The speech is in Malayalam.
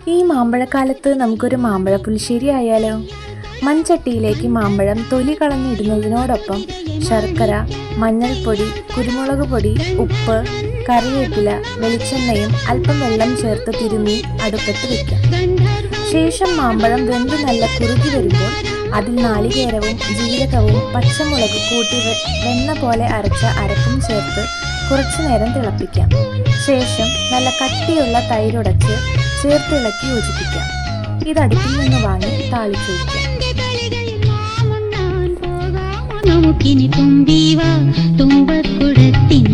ഈ മാമ്പഴക്കാലത്ത് നമുക്കൊരു മാമ്പഴ പുളിശ്ശേരി ആയാലോ? മൺചട്ടിയിലേക്ക് മാമ്പഴം തൊലി കളഞ്ഞിടുന്നതിനോടൊപ്പം ശർക്കര, മഞ്ഞൾപ്പൊടി, കുരുമുളക് പൊടി, ഉപ്പ്, കറിവേപ്പില, വെളിച്ചെണ്ണയും അല്പം വെള്ളം ചേർത്ത് തിരുമ്മി അടുപ്പത്ത് വയ്ക്കാം. ശേഷം മാമ്പഴം വെന്ത് നല്ല കുറുകി വരുമ്പോൾ അതിൽ നാളികേരവും ജീരകവും പച്ചമുളക് കൂട്ടി വെണ്ണ പോലെ അരച്ച അരപ്പും ചേർത്ത് കുറച്ചു നേരം തിളപ്പിക്കാം. ശേഷം നല്ല കട്ടിയുള്ള തൈരുടച്ച് ചേർത്തിളക്കി യോജിപ്പിക്കാം. ഇത് അടുപ്പിൽ നിന്ന് വാങ്ങി താളിച്ചു വയ്ക്കാം. നമുക്കിനി തുമ്പീവ തുമ്പക്കുടത്തിൻ